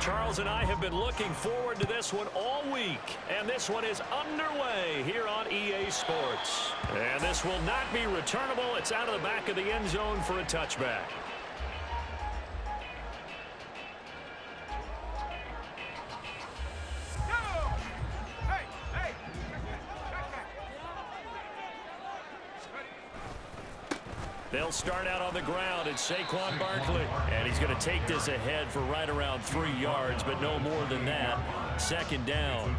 Charles and I have been looking forward to this one all week, and this one is underway here on EA Sports. And this will not be returnable. It's out of the back of the end zone for a touchback. They'll start out on the ground. It's Saquon Barkley. And he's going to take this ahead for right around 3 yards, but no more than that. Second down.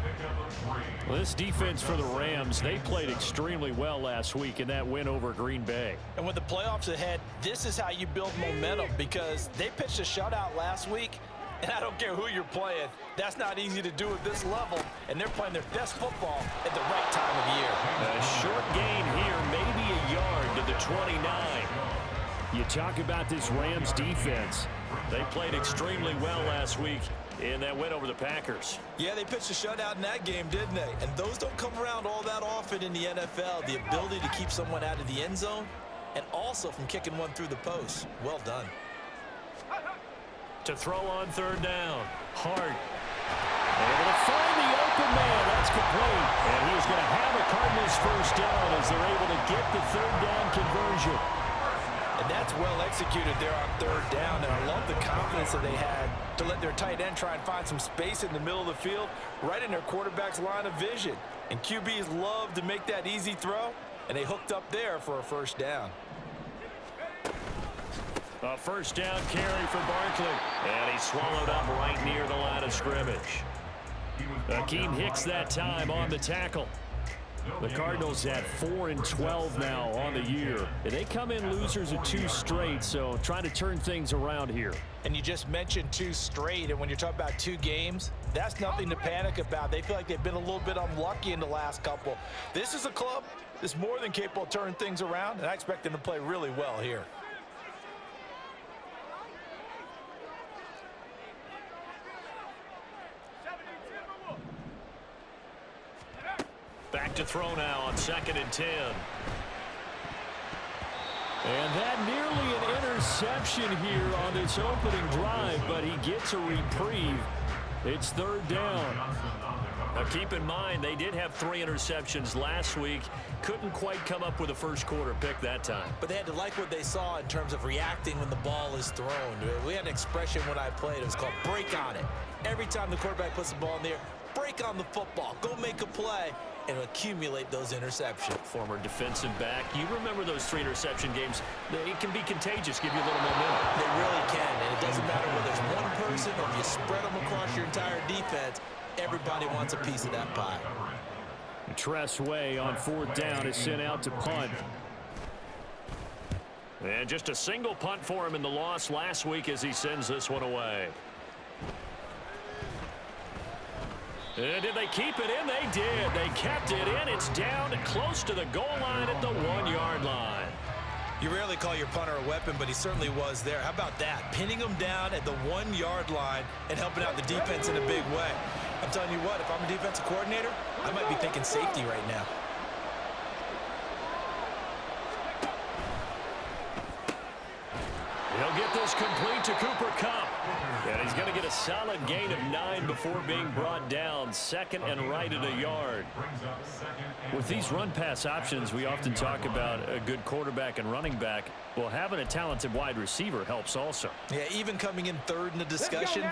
Well, this defense for the Rams, they played extremely well last week in that win over Green Bay. And with the playoffs ahead, this is how you build momentum, because they pitched a shutout last week. And I don't care who you're playing. That's not easy to do at this level. And they're playing their best football at the right time of year. A short gain here, maybe a yard to the 29. You talk about this Rams defense. They played extremely well last week in that win over the Packers. Yeah, they pitched a shutout in that game, didn't they? And those don't come around all that often in the NFL. The ability to keep someone out of the end zone and also from kicking one through the post. Well done. To throw on third down. Hart. Able to find the open man. That's complete. And he is going to have a Cardinals first down as they're able to get the third down conversion. And that's well executed there on third down. And I love the confidence that they had to let their tight end try and find some space in the middle of the field, right in their quarterback's line of vision. And QBs love to make that easy throw, and they hooked up there for a first down. A first down carry for Barkley. And he's swallowed up right near the line of scrimmage. Akeem Hicks that time on the tackle. The Cardinals at 4-12 now on the year. And they come in losers of 2 straight, so trying to turn things around here. And you just mentioned 2 straight, and when you're talking about 2 games, that's nothing to panic about. They feel like they've been a little bit unlucky in the last couple. This is a club that's more than capable of turning things around, and I expect them to play really well here. Back to throw now on 2nd and 10. And that nearly an interception here on this opening drive, but he gets a reprieve. It's third down. Now keep in mind, they did have 3 interceptions last week. Couldn't quite come up with a first quarter pick that time. But they had to like what they saw in terms of reacting when the ball is thrown. We had an expression when I played. It was called break on it. Every time the quarterback puts the ball in there, break on the football. Go make a play and accumulate those interceptions. Former defensive back. You remember those 3 interception games. It can be contagious, give you a little momentum. They really can, and it doesn't matter whether it's one person or if you spread them across your entire defense. Everybody wants a piece of that pie. Tress Way on 4th down is sent out to punt. And just a single punt for him in the loss last week as he sends this one away. And did they keep it in? They did. They kept it in. It's down close to the goal line at the 1-yard line. You rarely call your punter a weapon, but he certainly was there. How about that? Pinning him down at the 1-yard line and helping out the defense in a big way. I'm telling you what, if I'm a defensive coordinator, I might be thinking safety right now. He'll get this complete to Cooper Kupp. And he's going to get a solid gain of 9 before being brought down. 2nd and right at a yard. With these run-pass options, we often talk about a good quarterback and running back. Well, having a talented wide receiver helps also. Yeah, even coming in 3rd in the discussion,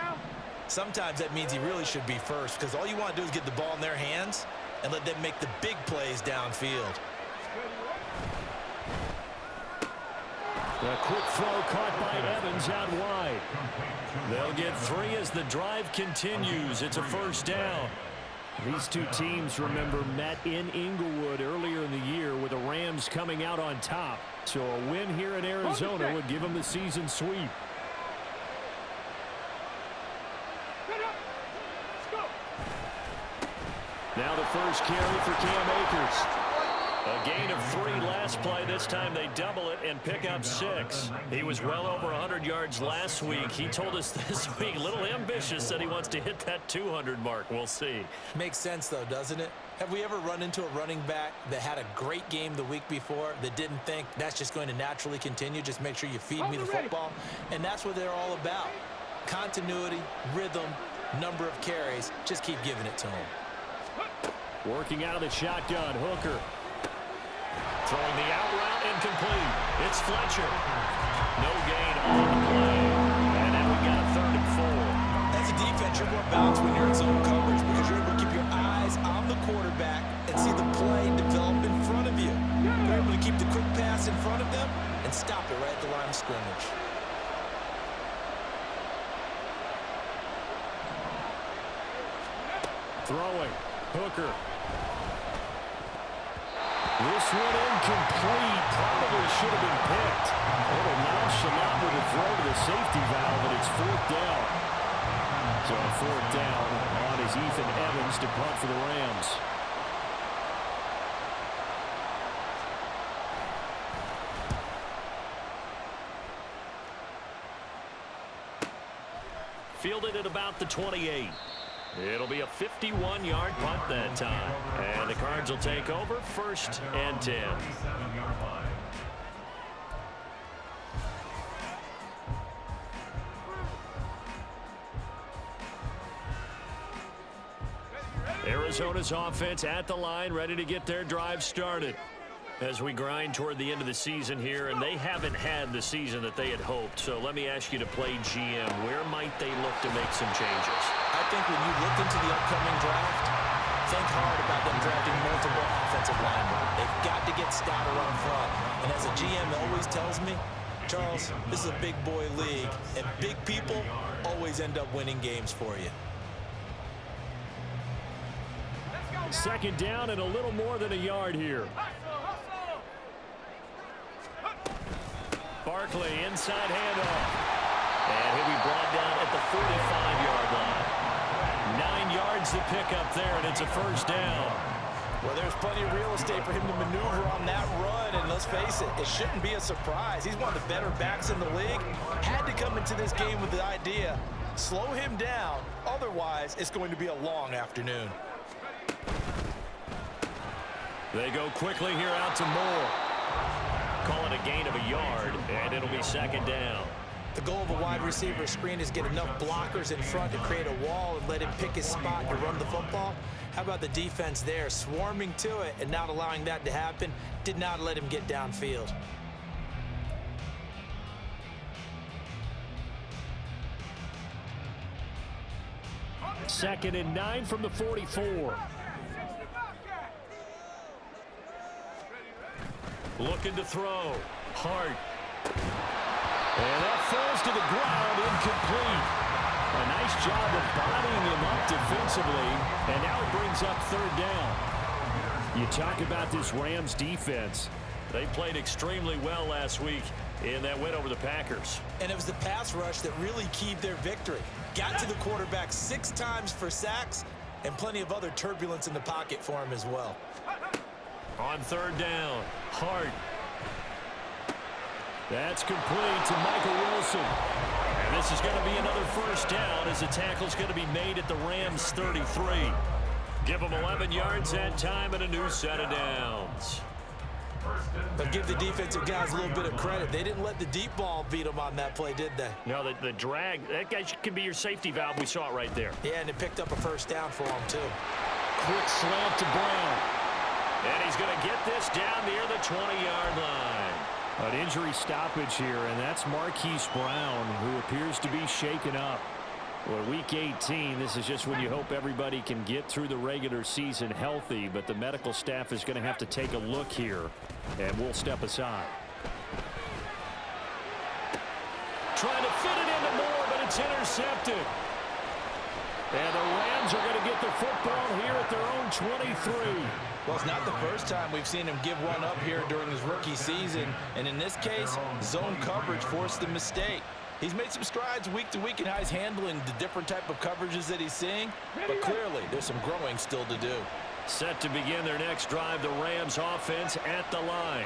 sometimes that means he really should be first, because all you want to do is get the ball in their hands and let them make the big plays downfield. A quick throw caught by Evans out wide. They'll get 3 as the drive continues. It's a first down. These 2 teams, remember, met in Inglewood earlier in the year with the Rams coming out on top. So a win here in Arizona would give them the season sweep. Now the first carry for Cam Akers. A gain of 3 last play. This time they double it and pick up 6. He was well over 100 yards last week. He told us this week, a little ambitious, that he wants to hit that 200 mark. We'll see. Makes sense, though, doesn't it? Have we ever run into a running back that had a great game the week before that didn't think that's just going to naturally continue? Just make sure you feed me the football. And that's what they're all about. Continuity, rhythm, number of carries. Just keep giving it to him. Working out of the shotgun, Hooker. Throwing the out route, incomplete. It's Fletcher. No gain on the play. And now we've got a 3rd and 4. As a defense, you're more balanced when you're in zone coverage because you're able to keep your eyes on the quarterback and see the play develop in front of you. You're able to keep the quick pass in front of them and stop it right at the line of scrimmage. Throwing. Hooker. This one incomplete. Probably should have been picked. A little nonchalant with a throw to the safety valve, and it's 4th down. So on 4th down, on is Ethan Evans to punt for the Rams. Fielded at about the 28. It'll be a 51-yard punt that time. And the Cards will take over 1st and 10. Arizona's offense at the line, ready to get their drive started. As we grind toward the end of the season here, and they haven't had the season that they had hoped. So let me ask you to play GM. Where might they look to make some changes? I think when you look into the upcoming draft, think hard about them drafting multiple offensive linemen. They've got to get stouter up front. And as a GM always tells me, Charles, this is a big boy league, and big people always end up winning games for you. 2nd down and a little more than a yard here. Barkley, inside handoff. And he'll be brought down at the 45-yard line. 9 yards to pick up there, and it's a 1st down. Well, there's plenty of real estate for him to maneuver on that run, and let's face it, it shouldn't be a surprise. He's one of the better backs in the league. Had to come into this game with the idea, slow him down, otherwise it's going to be a long afternoon. They go quickly here out to Moore. Call it a gain of a yard, and it'll be 2nd down. The goal of a wide receiver screen is get enough blockers in front to create a wall and let him pick his spot to run the football. How about the defense there, swarming to it and not allowing that to happen? Did not let him get downfield. Second and 9 from the 44. Looking to throw. Hart. And that falls to the ground, incomplete. A nice job of bodying him up defensively, and now it brings up 3rd down. You talk about this Rams defense. They played extremely well last week in that win over the Packers. And it was the pass rush that really keyed their victory. Got to the quarterback 6 times for sacks, and plenty of other turbulence in the pocket for him as well. On 3rd down, Hart. That's complete to Michael Wilson. And this is going to be another 1st down as the tackle's going to be made at the Rams 33. Give them 11 yards that time and a new set of downs. But give the defensive guys a little bit of credit. They didn't let the deep ball beat them on that play, did they? No, the drag, that guy can be your safety valve. We saw it right there. Yeah, and it picked up a 1st down for him, too. Quick slant to Brown. And he's going to get this down near the 20-yard line. An injury stoppage here, and that's Marquise Brown, who appears to be shaken up. Well, Week 18, this is just when you hope everybody can get through the regular season healthy, but the medical staff is going to have to take a look here, and we'll step aside. Trying to fit it into Moore, but it's intercepted. And the Rams are going to get the football here at their own 23. Well, it's not the first time we've seen him give one up here during his rookie season. And in this case, zone coverage forced the mistake. He's made some strides week to week in how he's handling the different type of coverages that he's seeing. But clearly, there's some growing still to do. Set to begin their next drive, the Rams offense at the line.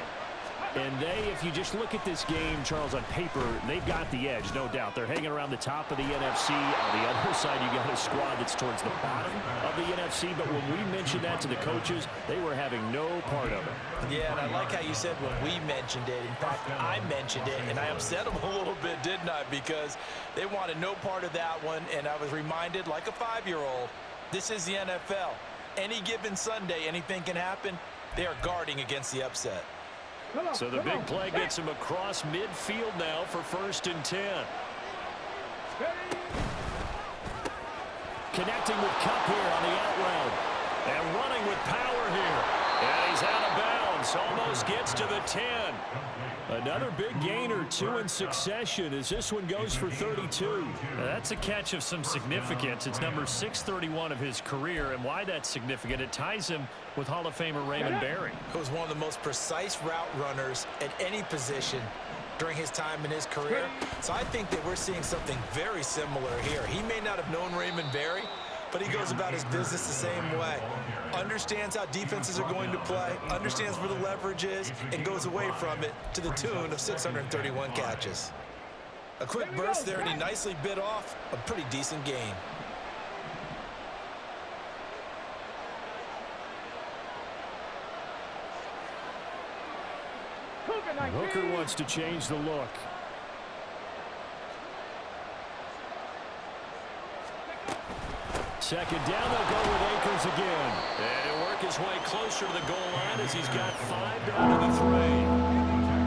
And if you just look at this game, Charles, on paper, they've got the edge, no doubt. They're hanging around the top of the NFC. On the other side, you got a squad that's towards the bottom of the NFC. But when we mentioned that to the coaches, they were having no part of it. Yeah, and I like how you said when we mentioned it. In fact, I mentioned it, and I upset them a little bit, didn't I? Because they wanted no part of that one, and I was reminded, like a 5-year-old, this is the NFL. Any given Sunday, anything can happen. They are guarding against the upset. So the big play gets him across midfield now for 1st and 10. Connecting with Cup here on the out route. And running with power here. And he's out of bounds. Almost gets to the 10. Another big gainer, 2 in succession, as this one goes for 32. That's a catch of some significance. It's number 631 of his career, and why that's significant, it ties him with Hall of Famer Raymond Berry. He was one of the most precise route runners at any position during his time in his career. So I think that we're seeing something very similar here. He may not have known Raymond Berry, but he goes about his business the same way. Understands how defenses are going to play, understands where the leverage is, and goes away from it to the tune of 631 catches. A quick burst there, and he nicely bit off a pretty decent gain. Hooker wants to change the look. Second down, they'll go with Akers again. And he'll work his way closer to the goal line as he's got 5 down to the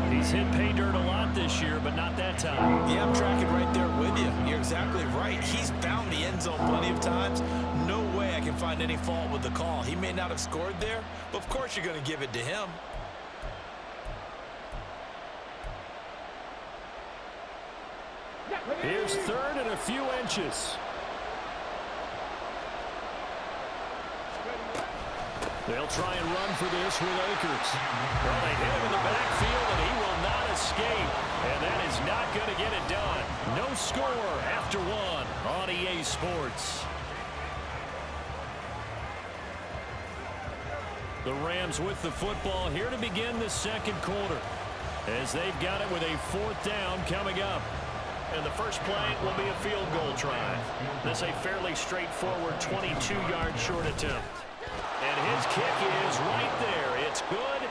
3. He's hit pay dirt a lot this year, but not that time. Yeah, I'm tracking right there with you. You're exactly right. He's found the end zone plenty of times. No way I can find any fault with the call. He may not have scored there, but of course you're going to give it to him. Here's 3rd and a few inches. They'll try and run for this with Akers. Well, they hit him in the backfield, and he will not escape. And that is not going to get it done. No score after 1 on EA Sports. The Rams with the football here to begin the 2nd quarter, as they've got it with a 4th down coming up. And the first play will be a field goal try. This a fairly straightforward 22-yard short attempt. And his kick is right there. It's good.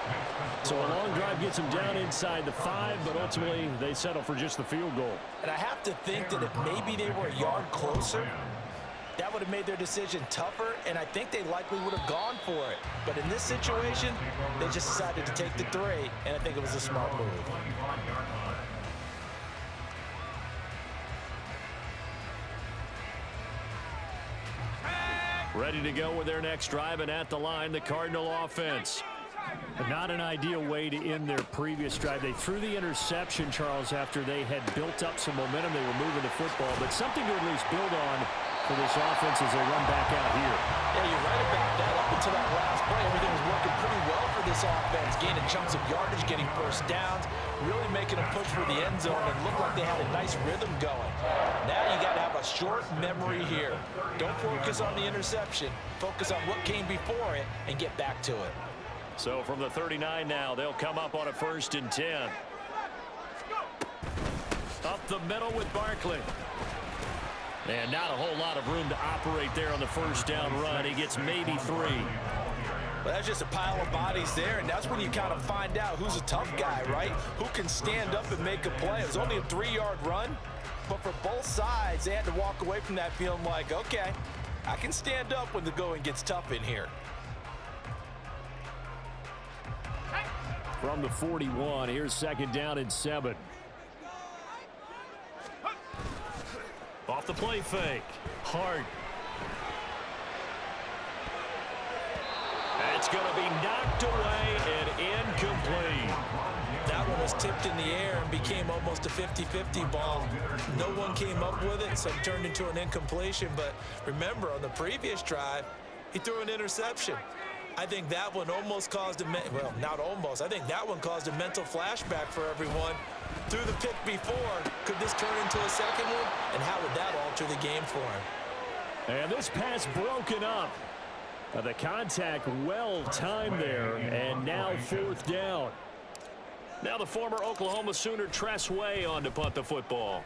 So a long drive gets him down inside the 5, but ultimately they settle for just the field goal. And I have to think that if maybe they were a yard closer, that would have made their decision tougher, and I think they likely would have gone for it. But in this situation, they just decided to take the 3, and I think it was a smart move. Ready to go with their next drive, and at the line, the Cardinal offense. Not an ideal way to end their previous drive. They threw the interception, Charles, after they had built up some momentum. They were moving the football, but something to at least build on for this offense as they run back out here. Yeah, you're right about that. Up until that last play, everything was working pretty well for this offense. Gaining chunks of yardage, getting first downs, really making a push for the end zone, and looked like they had a nice rhythm going. Now you got to have a short memory here. Don't focus on the interception. Focus on what came before it and get back to it. So from the 39 now, they'll come up on a 1st and 10. Up the middle with Barkley. And not a whole lot of room to operate there on the 1st down run. He gets maybe 3. Well, that's just a pile of bodies there, and that's when you kind of find out who's a tough guy, right? Who can stand up and make a play. It was only a 3-yard run, but for both sides, they had to walk away from that feeling like, okay, I can stand up when the going gets tough in here. From the 41, here's 2nd down and 7. Off the play fake. Hart. It's going to be knocked away and incomplete. That one was tipped in the air and became almost a 50-50 ball. No one came up with it, so it turned into an incompletion. But remember, on the previous drive, he threw an interception. I think that one almost caused a, well, not almost. I think that one caused a mental flashback for everyone. Threw the pick before. Could this turn into a second one? And how would that alter the game for him? And this pass broken up. The contact well timed there, and now 4th down. Now the former Oklahoma Sooner Tress Way on to punt the football.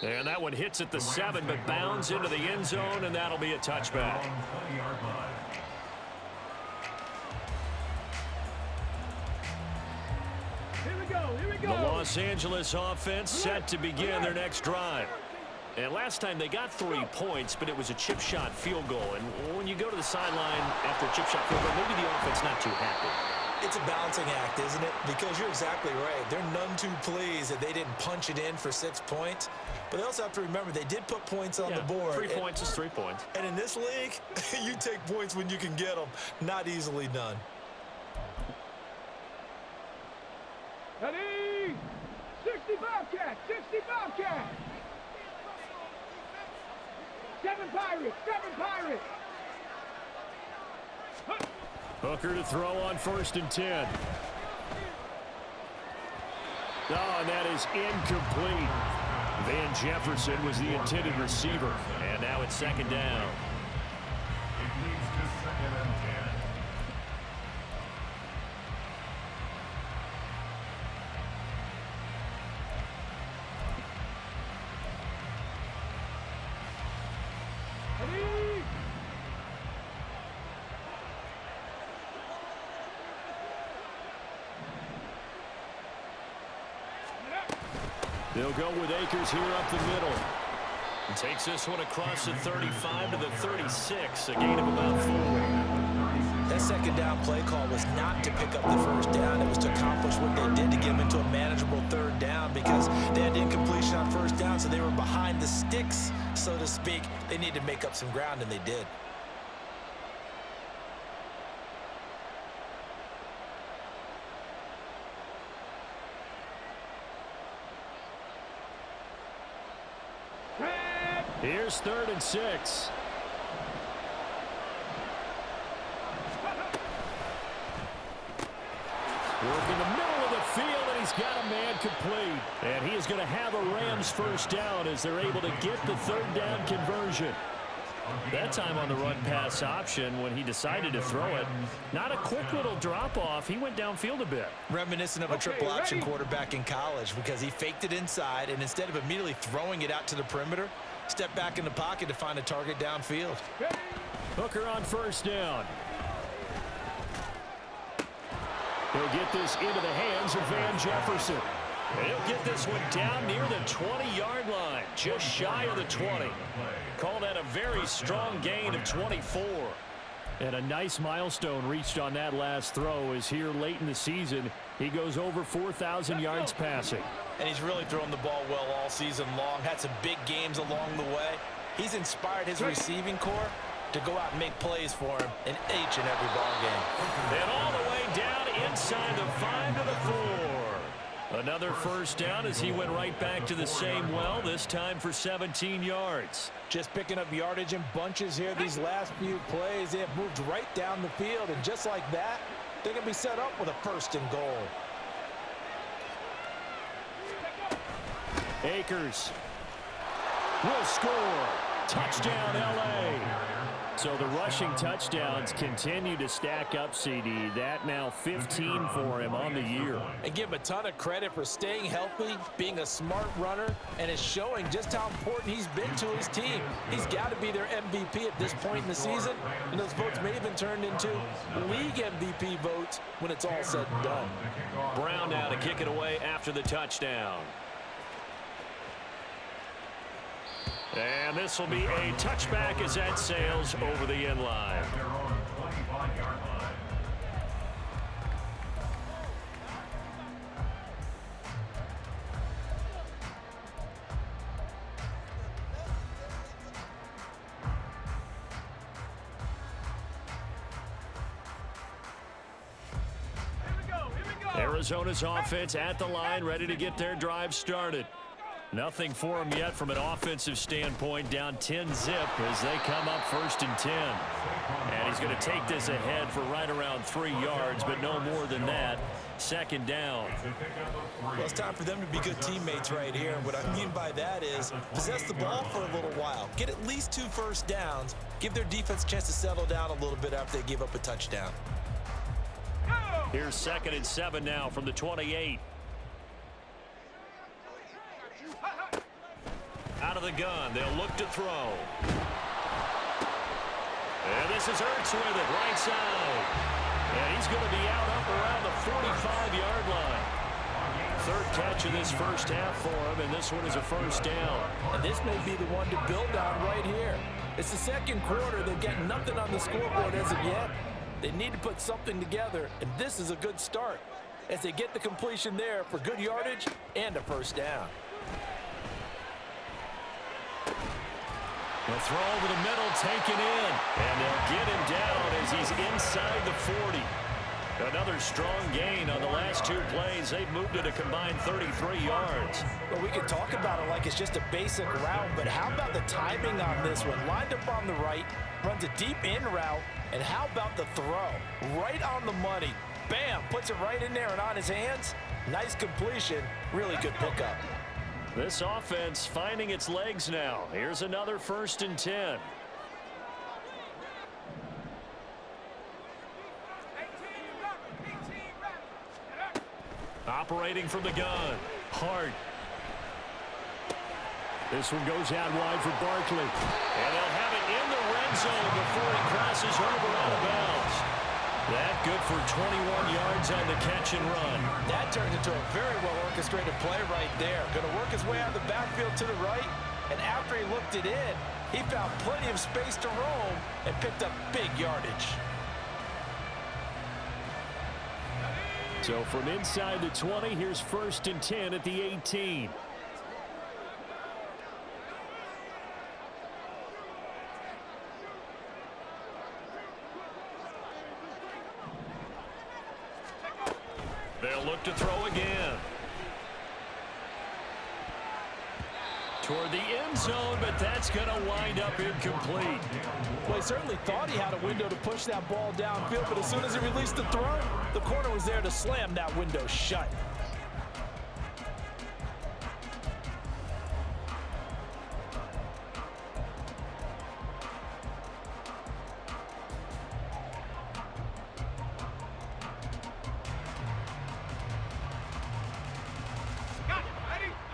And that one hits at the 7, but bounds into the end zone, and that'll be a touchback. The Los Angeles offense set to begin their next drive. And last time they got 3 points, but it was a chip shot field goal. And when you go to the sideline after a chip shot field goal, maybe the offense not too happy. It's a balancing act, isn't it? Because you're exactly right. They're none too pleased that they didn't punch it in for 6 points. But they also have to remember they did put points on the board. 3 points is 3 points. And in this league, you take points when you can get them. Not easily done. Ready? 60 Bobcats, 60 Bobcats. 7 Pirates, 7 Pirates. Hooker to throw on 1st and 10. Oh, and that is incomplete. Van Jefferson was the intended receiver. And now it's 2nd down. It leads to 2nd and 10. Ready? They'll go with Akers here up the middle. And takes this one across the 35 to the 36, a gain of about 4. That 2nd down play call was not to pick up the 1st down. It was to accomplish what they did to get them into a manageable 3rd down because they had incompletion on 1st down, so they were behind the sticks, so to speak. They needed to make up some ground, and they did. Here's 3rd and 6. Work in the middle of the field, and he's got a man complete. And he is going to have a Rams 1st down as they're able to get the 3rd down conversion. That time on the run-pass option when he decided to throw it. Not a quick little drop-off. He went downfield a bit. Reminiscent of a triple option quarterback in college because he faked it inside, and instead of immediately throwing it out to the perimeter, stepped back in the pocket to find a target downfield. Hooker on 1st down. He'll get this into the hands of Van Jefferson. He'll get this one down near the 20-yard line, just shy of the 20. Call that a very strong gain of 24. And a nice milestone reached on that last throw is here late in the season. He goes over 4,000 yards passing. And he's really thrown the ball well all season long. Had some big games along the way. He's inspired his receiving corps to go out and make plays for him in each and every ball game. And all the way down inside the 5 to the 4. Another 1st down as he went right back to the same well, this time for 17 yards. Just picking up yardage in bunches here these last few plays. They have moved right down the field, and just like that, they can be set up with a 1st and goal. Akers will score. Touchdown, L.A. So the rushing touchdowns continue to stack up, CD. That now 15 for him on the year. And give him a ton of credit for staying healthy, being a smart runner, and is showing just how important he's been to his team. He's got to be their MVP at this point in the season, and those votes may have been turned into league MVP votes when it's all said and done. Brown now to kick it away after the touchdown. And this will be a touchback as that sails over the end line. Arizona's offense at the line, ready to get their drive started. Nothing for him yet from an offensive standpoint, down 10-zip as they come up 1st and 10. And he's going to take this ahead for right around 3 yards, but no more than that. second down. Well, it's time for them to be good teammates right here. And what I mean by that is possess the ball for a little while. Get at least 2 first downs. Give their defense a chance to settle down a little bit after they give up a touchdown. Here's 2nd and 7 now from the 28. Out of the gun, they'll look to throw. And this is Ertz with it, right side. And he's going to be out up around the 45-yard line. 3rd catch of this first half for him, and this one is a first down. And this may be the one to build on right here. It's the second quarter. They've got nothing on the scoreboard as of yet. They need to put something together, and this is a good start as they get the completion there for good yardage and a first down. The throw over the middle, taken in, and they'll get him down as he's inside the 40. Another strong gain on the last 2 plays. They've moved it a combined 33 yards. Well, we can talk about it like it's just a basic route, but how about the timing on this one? Lined up on the right, runs a deep in route, and how about the throw? Right on the money. Bam, puts it right in there and on his hands. Nice completion, really good pickup. This offense finding its legs now. Here's another 1st and 10. Operating from the gun. Hart. This one goes out wide for Barkley. And they'll have it in the red zone before he crosses over out of bounds. That good for 21 yards on the catch and run. That turned into a very well-orchestrated play right there. Going to work his way out of the backfield to the right, and after he looked it in, he found plenty of space to roam and picked up big yardage. So from inside the 20, here's 1st and 10 at the 18. They'll look to throw again. Toward the end zone, but that's going to wind up incomplete. Well, he certainly thought he had a window to push that ball downfield, but as soon as he released the throw, the corner was there to slam that window shut.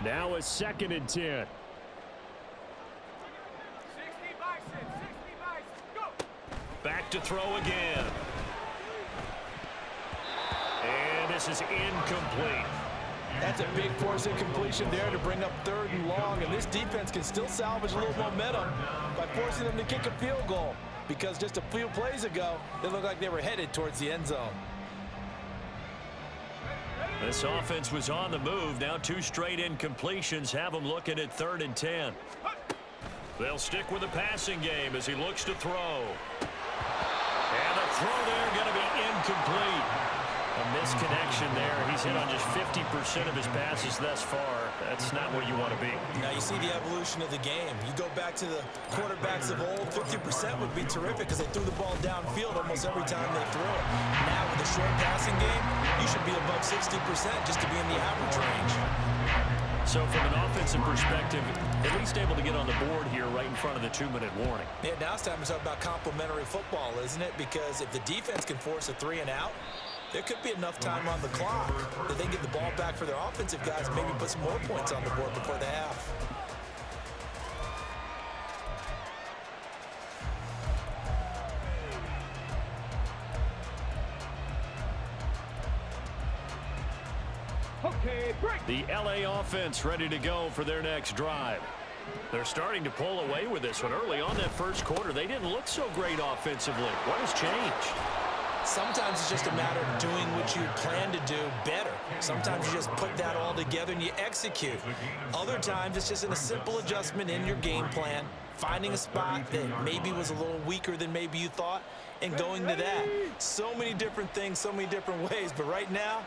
Now a 2nd and 10. 60 bison, go! Back to throw again. And this is incomplete. That's a big force incompletion there to bring up 3rd and long, and this defense can still salvage a little momentum by forcing them to kick a field goal, because just a few plays ago, they looked like they were headed towards the end zone. This offense was on the move. Now 2 straight incompletions have them looking at 3rd and 10. They'll stick with the passing game as he looks to throw. And the throw there going to be incomplete. A misconnection there. He's hit on just 50% of his passes thus far. That's not where you want to be. Now you see the evolution of the game. You go back to the quarterbacks of old, 50% would be terrific because they threw the ball downfield almost every time they threw it. Now with the short passing game, you should be above 60% just to be in the average range. So from an offensive perspective, at least able to get on the board here right in front of the 2-minute warning. Yeah, now it's time to talk about complementary football, isn't it? Because if the defense can force a 3 and out, there could be enough time on the clock that they get the ball back for their offensive guys and maybe put some more points on the board before the half. Okay, break! The LA offense ready to go for their next drive. They're starting to pull away with this one. Early on that first quarter, they didn't look so great offensively. What has changed? Sometimes it's just a matter of doing what you plan to do better. Sometimes you just put that all together and you execute. Other times it's just a simple adjustment in your game plan, finding a spot that maybe was a little weaker than maybe you thought, and going to that. So many different things, so many different ways, but right now,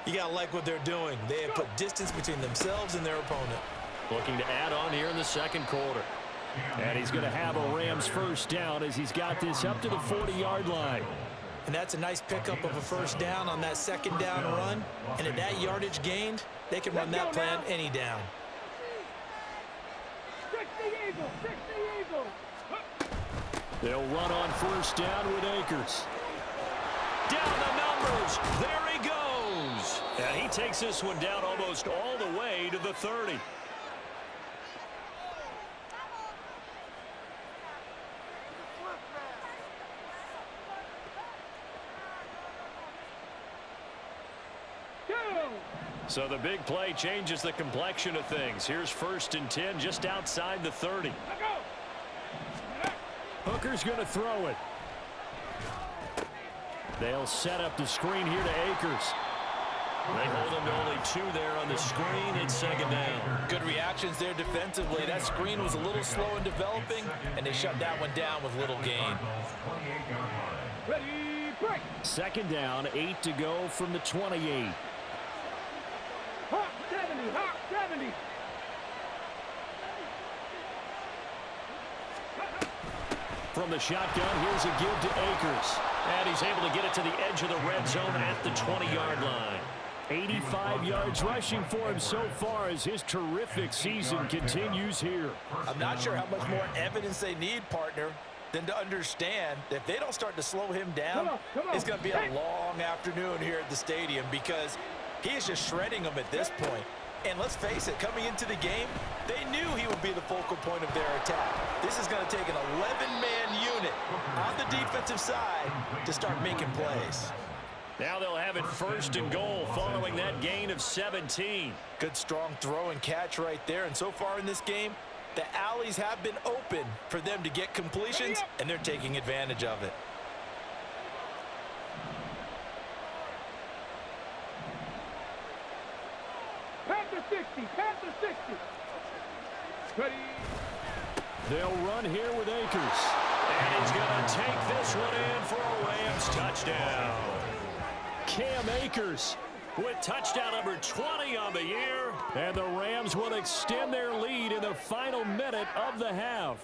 you got to like what they're doing. They have put distance between themselves and their opponent. Looking to add on here in the second quarter. And he's going to have a Rams first down as he's got this up to the 40-yard line. And that's a nice pickup of a first down on that second down run. And at that yardage gained, they can run that plan any down. 60 Eagles, 60 Eagles. They'll run on first down with Akers. Down the numbers. There he goes. And he takes this one down almost all the way to the 30. So the big play changes the complexion of things. Here's 1st and 10 just outside the 30. Hooker's going to throw it. They'll set up the screen here to Akers. They hold him to only 2 there on the screen. It's 2nd down. Good reactions there defensively. That screen was a little slow in developing, and they shut that one down with little gain. Ready, break. 2nd down, 8 to go from the 28. Hawk 70, Hawk 70. From the shotgun, here's a give to Akers. And he's able to get it to the edge of the red zone at the 20-yard line. 85 yards rushing for him so far as his terrific season continues here. I'm not sure how much more evidence they need, partner, than to understand that if they don't start to slow him down, come on. it's going to be a long afternoon here at the stadium because he is just shredding them at this point. And let's face it, coming into the game, they knew he would be the focal point of their attack. This is going to take an 11-man unit on the defensive side to start making plays. Now they'll have it 1st and goal following that gain of 17. Good strong throw and catch right there. And so far in this game, the alleys have been open for them to get completions, and they're taking advantage of it. Panther 60, Panther 60. Ready. They'll run here with Akers. And he's going to take this one in for a Rams touchdown. Cam Akers with touchdown number 20 on the year. And the Rams will extend their lead in the final minute of the half.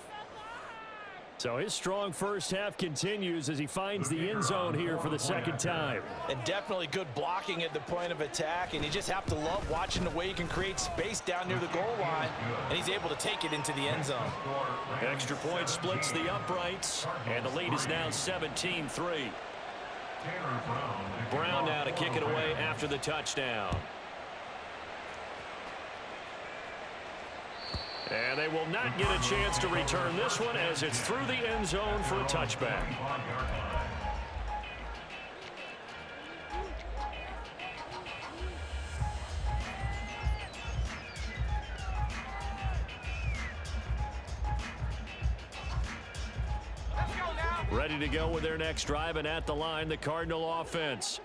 So his strong first half continues as he finds the end zone here for the 2nd time. And definitely good blocking at the point of attack. And you just have to love watching the way he can create space down near the goal line. And he's able to take it into the end zone. Extra point splits the uprights. And the lead is now 17-3. Brown now to kick it away after the touchdown. And they will not get a chance to return this one as it's through the end zone for a touchback. Ready to go with their next drive, and at the line, the Cardinal offense.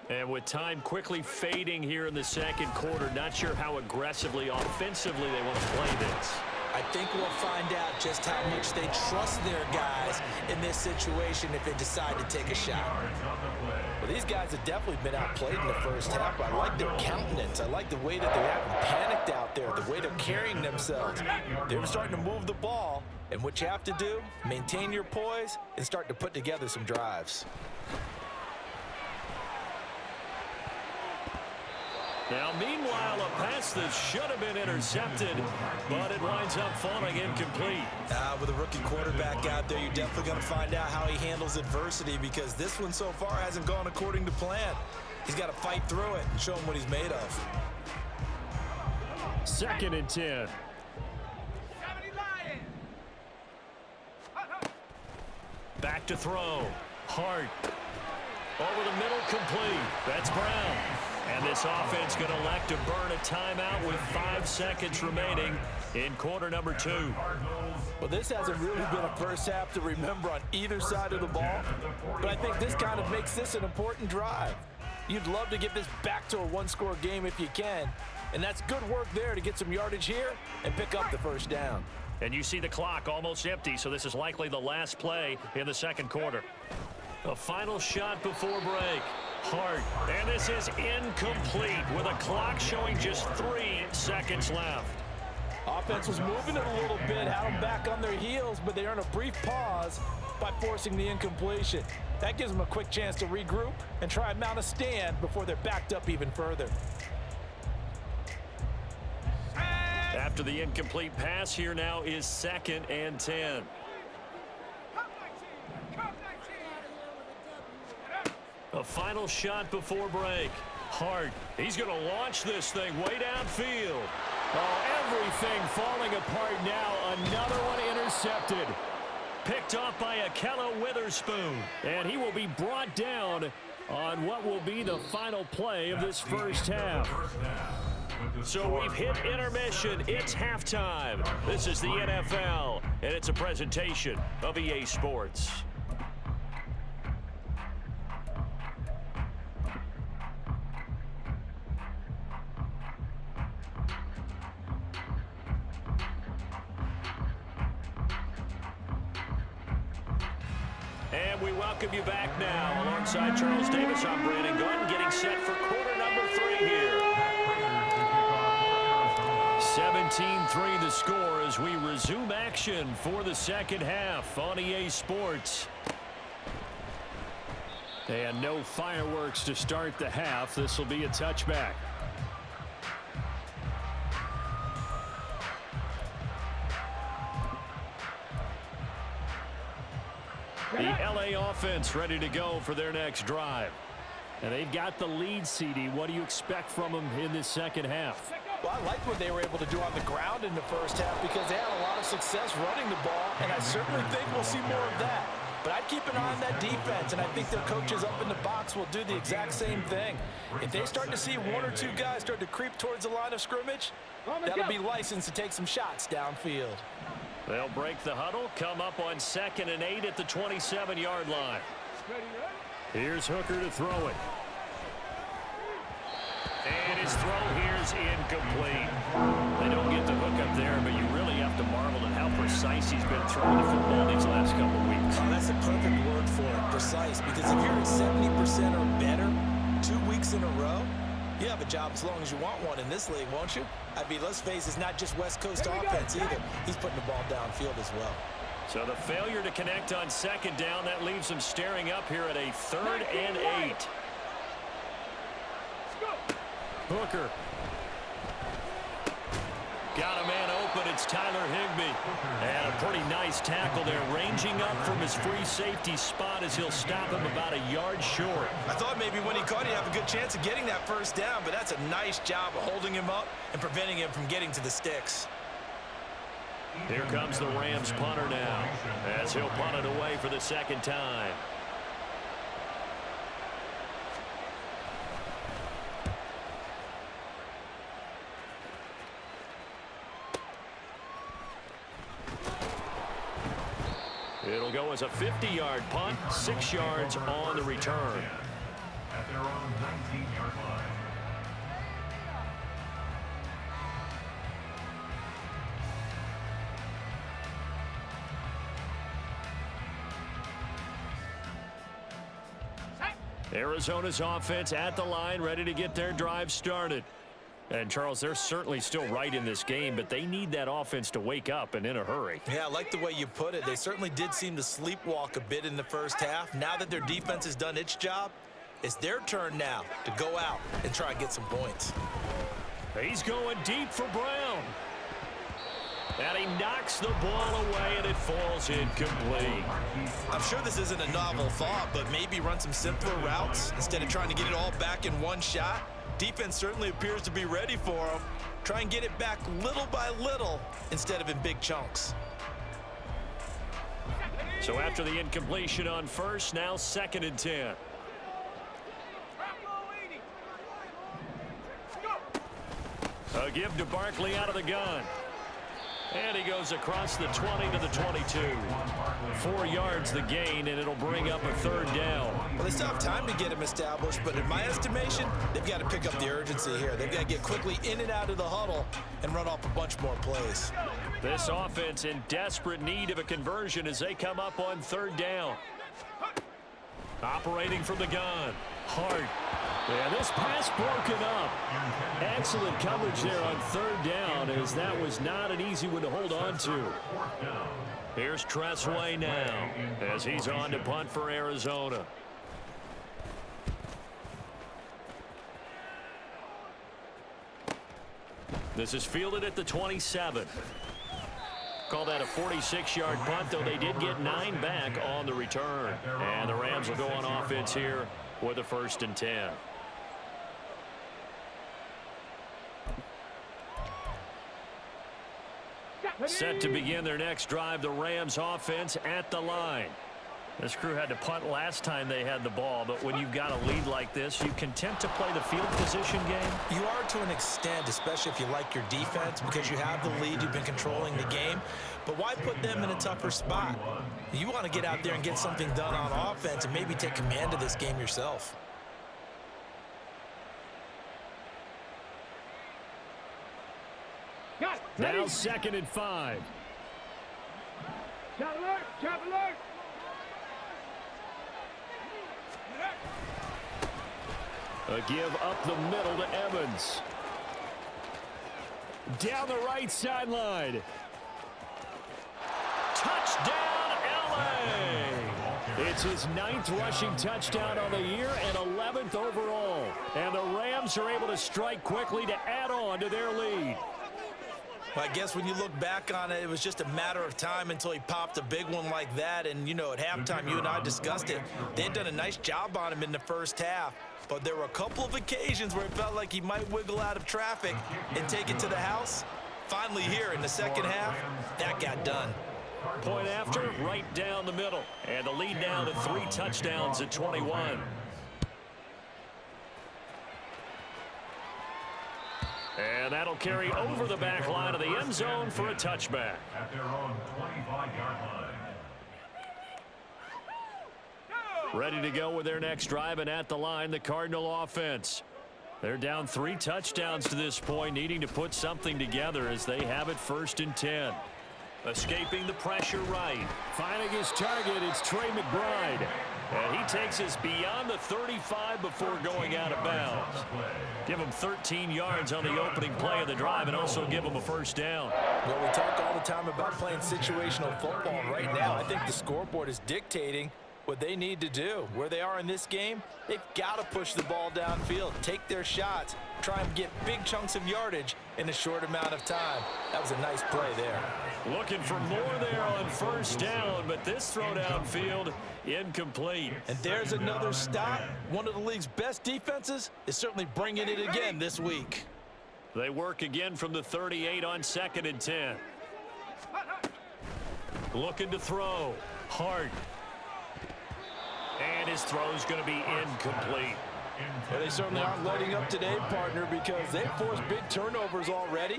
And with time quickly fading here in the 2nd quarter, not sure how aggressively, offensively they want to play this. I think we'll find out just how much they trust their guys in this situation if they decide to take a shot. Well, these guys have definitely been outplayed in the first half. I like their countenance. I like the way that they haven't panicked out there, the way they're carrying themselves. They're starting to move the ball, and what you have to do, maintain your poise and start to put together some drives. Now, meanwhile, a pass that should have been intercepted, but it winds up falling incomplete. With a rookie quarterback out there, you're definitely going to find out how he handles adversity because this one so far hasn't gone according to plan. He's got to fight through it and show him what he's made of. 2nd and 10. Back to throw. Hart. Over the middle, complete. That's Brown. And this offense going to elect to burn a timeout with 5 seconds remaining in quarter number 2. Well, this hasn't really been a first half to remember on either side of the ball, but I think this kind of makes this an important drive. You'd love to get this back to a one-score game if you can, and that's good work there to get some yardage here and pick up the first down. And you see the clock almost empty, so this is likely the last play in the 2nd quarter. A final shot before break. Hart, and this is incomplete with a clock showing just 3 seconds left. Offense was moving it a little bit, had them back on their heels, but they earned a brief pause by forcing the incompletion. That gives them a quick chance to regroup and try and mount a stand before they're backed up even further. After the incomplete pass, here now is 2nd and 10. A final shot before break. Hart, he's going to launch this thing way downfield. Oh, everything falling apart now. Another one intercepted. Picked off by Akella Witherspoon. And he will be brought down on what will be the final play of this first half. So we've hit intermission. It's halftime. This is the NFL, and it's a presentation of EA Sports. And we welcome you back now. Alongside Charles Davis, I'm Brandon Gunn, getting set for quarter number 3 here. 17-3 the score as we resume action for the second half on EA Sports. And no fireworks to start the half. This will be a touchback. The LA offense ready to go for their next drive. And they've got the lead, CD. What do you expect from them in this second half? Well, I liked what they were able to do on the ground in the first half because they had a lot of success running the ball, and I certainly think we'll see more of that. But I'd keep an eye on that defense, and I think their coaches up in the box will do the exact same thing. If they start to see 1 or 2 guys start to creep towards the line of scrimmage, that'll be licensed to take some shots downfield. They'll break the huddle, come up on 2nd and 8 at the 27-yard line. Here's Hooker to throw it. And his throw here's incomplete. They don't get the hook up there, but you really have to marvel at how precise he's been throwing the football these last couple of weeks. Oh, that's a perfect word for it, precise, because if you're at 70% or better 2 weeks in a row, you have a job as long as you want one in this league, won't you? I mean, let's face it, it's not just West Coast offense either. He's putting the ball downfield as well. So the failure to connect on 2nd down, that leaves him staring up here at a 3rd and 8. Hooker. Got a man open. It's Tyler Higbee. And a pretty nice tackle there, ranging up from his free safety spot as he'll stop him about a yard short. I thought maybe when he caught, he'd have a good chance of getting that first down, but that's a nice job of holding him up and preventing him from getting to the sticks. Here comes the Rams punter now, as he'll punt it away for the 2nd time. It'll go as a 50-yard punt, 6 yards on the return. At their own 19-yard line. Arizona's offense at the line, ready to get their drive started. And, Charles, they're certainly still right in this game, but they need that offense to wake up and in a hurry. Yeah, I like the way you put it. They certainly did seem to sleepwalk a bit in the first half. Now that their defense has done its job, it's their turn now to go out and try and get some points. He's going deep for Brown. And he knocks the ball away, and it falls incomplete. I'm sure this isn't a novel thought, but maybe run some simpler routes instead of trying to get it all back in one shot. Defense certainly appears to be ready for him. Try and get it back little by little instead of in big chunks. So after the incompletion on 1st, now 2nd and 10. A give to Barkley out of the gun. And he goes across the 20 to the 22. 4 yards the gain, and it'll bring up a 3rd down. Well, they still have time to get him established, but in my estimation, they've got to pick up the urgency here. They've got to get quickly in and out of the huddle and run off a bunch more plays. This offense in desperate need of a conversion as they come up on 3rd down. Operating from the gun. Hart Yeah, this pass broken up. Excellent coverage there on third down, as that was not an easy one to hold on to. Here's Tressway now as he's on to punt for Arizona. This is fielded at the 27. Call that a 46-yard punt, though they did get 9 back on the return. And the Rams will go on offense here with a 1st and 10. Set to begin their next drive, the Rams offense at the line. This crew had to punt last time they had the ball, but when you've got a lead like this, you content to play the field position game? You are to an extent, especially if you like your defense, because you have the lead, you've been controlling the game. But why put them in a tougher spot? You want to get out there and get something done on offense and maybe take command of this game yourself. Now 2nd and 5. Shot alert! Shot alert! A give up the middle to Evans. Down the right sideline. Touchdown, LA! It's his 9th rushing touchdown on the year and 11th overall. And the Rams are able to strike quickly to add on to their lead. Well, I guess when you look back on it, it was just a matter of time until he popped a big one like that. And, you know, at halftime, you and I discussed it. They had done a nice job on him in the first half. But there were a couple of occasions where it felt like he might wiggle out of traffic and take it to the house. Finally here in the second half, that got done. Point after, right down the middle. And the lead now to 3 touchdowns at 21. And that'll carry over the back line of the end zone for a touchback. At their own 25-yard line. Ready to go with their next drive, and at the line, the Cardinal offense. They're down 3 touchdowns to this point, needing to put something together as they have it 1st and 10. Escaping the pressure right. Finding his target, it's Trey McBride. And he takes us beyond the 35 before going out of bounds. Give him 13 yards on the opening play of the drive and also give him a 1st down. Well, we talk all the time about playing situational football. And right now, I think the scoreboard is dictating what they need to do. Where they are in this game, they've got to push the ball downfield, take their shots, try and get big chunks of yardage in a short amount of time. That was a nice play there. Looking for more there on 1st down, but this throw downfield incomplete. And there's another stop. One of the league's best defenses is certainly bringing it again this week. They work again from the 38 on 2nd and 10. Looking to throw. Hart. And his throw's going to be incomplete. Well, they certainly aren't letting up today, partner, because they've forced big turnovers already,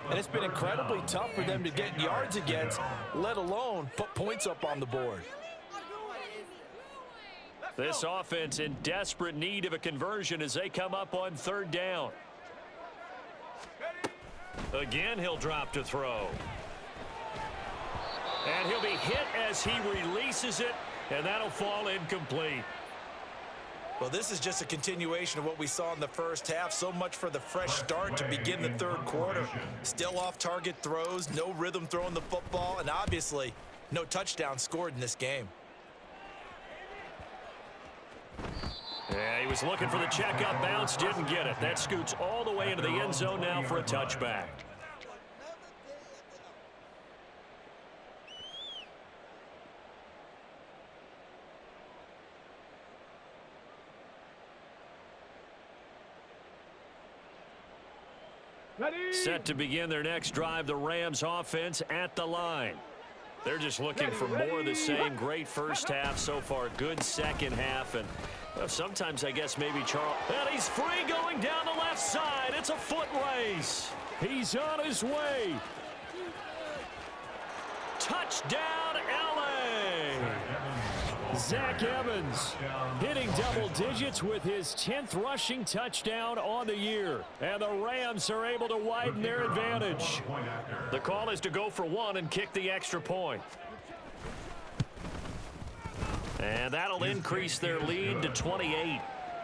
and it's been incredibly tough for them to get yards against, let alone put points up on the board. This offense in desperate need of a conversion as they come up on 3rd down. Again, he'll drop to throw. And he'll be hit as he releases it, and that'll fall incomplete. Well, this is just a continuation of what we saw in the first half. So much for the fresh start to begin the 3rd quarter. Still off-target throws, no rhythm throwing the football, and obviously no touchdown scored in this game. Yeah, he was looking for the check-up bounce, didn't get it. That scoots all the way into the end zone now for a touchback. Set to begin their next drive, the Rams offense at the line. They're just looking for more of the same. Great first half so far, good second half, and sometimes I guess maybe Charles. And he's free going down the left side. It's a foot race. He's on his way. Touchdown, LA. Zach Evans hitting double digits with his 10th rushing touchdown on the year. And the Rams are able to widen their advantage. The call is to go for 1 and kick the extra point. And that'll increase their lead to 28.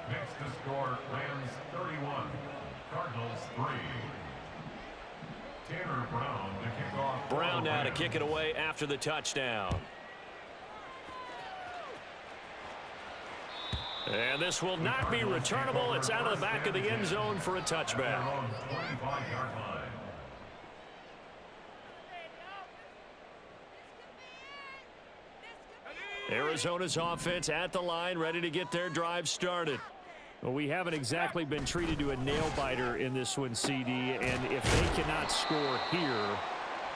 Next to score, Rams 31, Cardinals 3. Tanner Brown to kick off. Brown now to kick it away after the touchdown. And this will not be returnable. It's out of the back of the end zone for a touchback. Arizona's offense at the line, ready to get their drive started. Well, we haven't exactly been treated to a nail-biter in this one, CD, and if they cannot score here,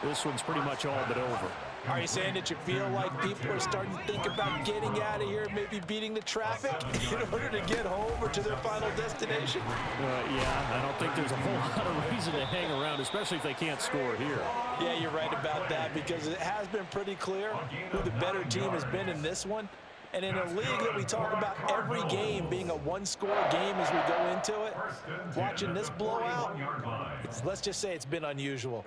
this one's pretty much all but over. Are you saying that you feel like people are starting to think about getting out of here, maybe beating the traffic in order to get home or to their final destination? Yeah, I don't think there's a whole lot of reason to hang around, especially if they can't score here. Yeah, you're right about that, because it has been pretty clear who the better team has been in this one. And in a league that we talk about every game being a one-score game as we go into it, watching this blowout, let's just say it's been unusual.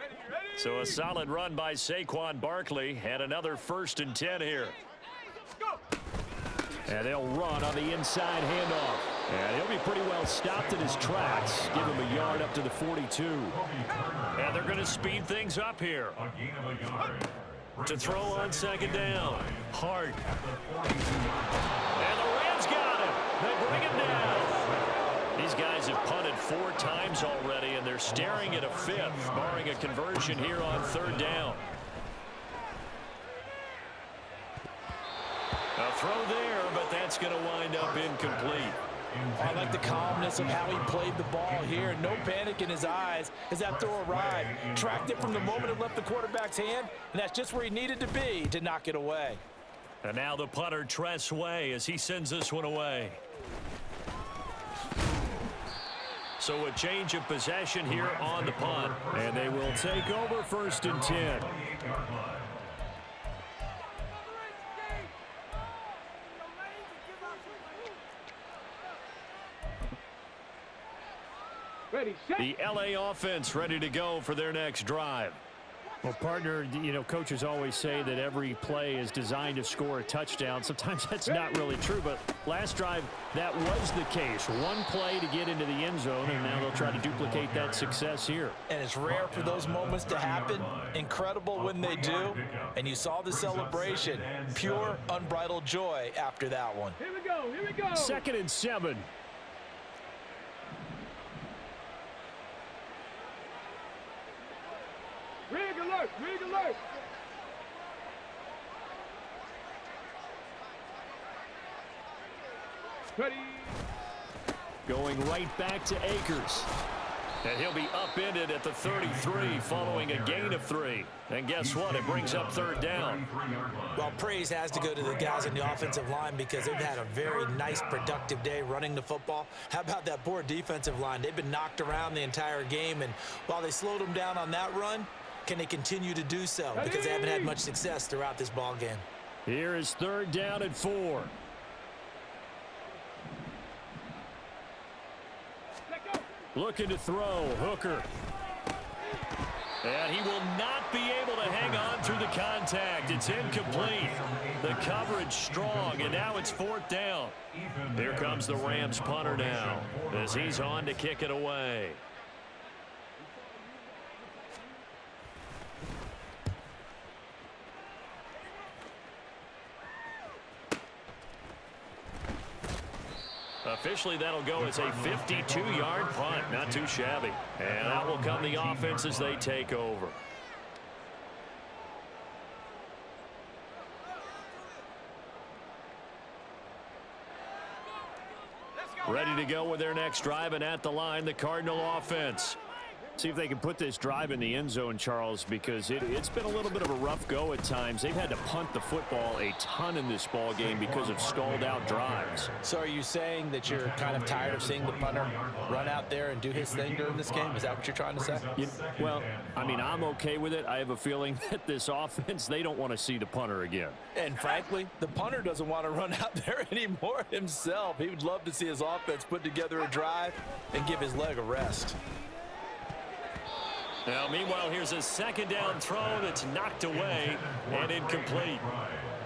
So a solid run by Saquon Barkley, and another 1st and 10 here. And they'll run on the inside handoff. And he'll be pretty well stopped in his tracks. Give him a yard up to the 42. And they're going to speed things up here. To throw on 2nd down. Hart. And the Rams got him. They bring him down. These guys have punted 4 times already, and they're staring at a 5th, barring a conversion here on 3rd down. A throw there, but that's going to wind up incomplete. I like the calmness of how he played the ball here. No panic in his eyes as that throw arrived. Tracked it from the moment it left the quarterback's hand, and that's just where he needed to be to knock it away. And now the punter, Tress Way, as he sends this one away. So a change of possession here on the punt. And they will take over 1st and 10. Ready, set. The LA offense ready to go for their next drive. Well, partner, coaches always say that every play is designed to score a touchdown. Sometimes that's not really true, but last drive, that was the case. One play to get into the end zone, and now they'll try to duplicate that success here. And it's rare for those moments to happen. Incredible when they do. And you saw the celebration. Pure, unbridled joy after that one. Here we go, here we go. 2nd and 7. Rig alert, rig alert. Ready. Going right back to Akers. And he'll be upended at the 33 following a gain of 3. And guess what? It brings up 3rd down. Well, praise has to go to the guys in the offensive line because they've had a very nice, productive day running the football. How about that poor defensive line? They've been knocked around the entire game, and while they slowed them down on that run, can they continue to do so? Because they haven't had much success throughout this ball game. Here is 3rd down and 4. Looking to throw. Hooker. And he will not be able to hang on through the contact. It's incomplete. The coverage strong, and now it's 4th down. Here comes the Rams punter now as he's on to kick it away. Officially, that'll go as a 52-yard punt. Not too shabby. And out will come the offense as they take over. Ready to go with their next drive, and at the line, the Cardinal offense. See if they can put this drive in the end zone, Charles, because it's been a little bit of a rough go at times. They've had to punt the football a ton in this ball game because of stalled-out drives. So are you saying that you're kind of tired of seeing the punter run out there and do his thing during this game? Is that what you're trying to say? Well, I mean, I'm okay with it. I have a feeling that this offense, they don't want to see the punter again. And frankly, the punter doesn't want to run out there anymore himself. He would love to see his offense put together a drive and give his leg a rest. Now, meanwhile, here's a 2nd down throw that's knocked away and incomplete.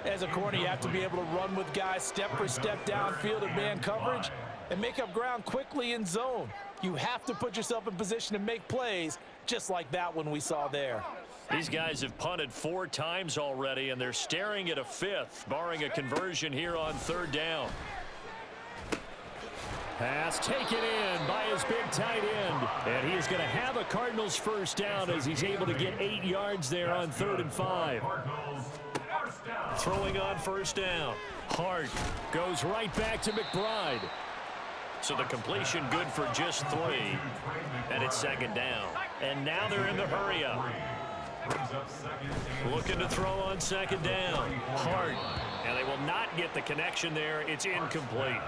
As a corner, you have to be able to run with guys step for step downfield in man coverage. and make up ground quickly in zone. You have to put yourself in position to make plays just like that one we saw there. These guys have punted 4 times already, and they're staring at a 5th, barring a conversion here on 3rd down. Pass taken in by his big tight end. And he is going to have a Cardinals first down as he's able to get 8 yards there on 3rd and 5. Throwing on first down. Hart goes right back to McBride. So the completion good for just 3. And it's 2nd down. And now they're in the hurry up. Looking to throw on 2nd down. Hart. And they will not get the connection there. It's incomplete.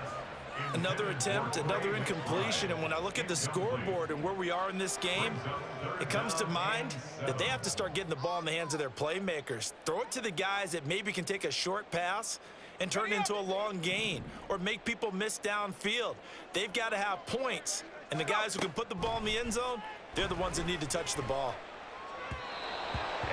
Another attempt, another incompletion, and when I look at the scoreboard and where we are in this game, it comes to mind that they have to start getting the ball in the hands of their playmakers. Throw it to the guys that maybe can take a short pass and turn it into a long gain or make people miss downfield. They've got to have points, and the guys who can put the ball in the end zone, they're the ones that need to touch the ball.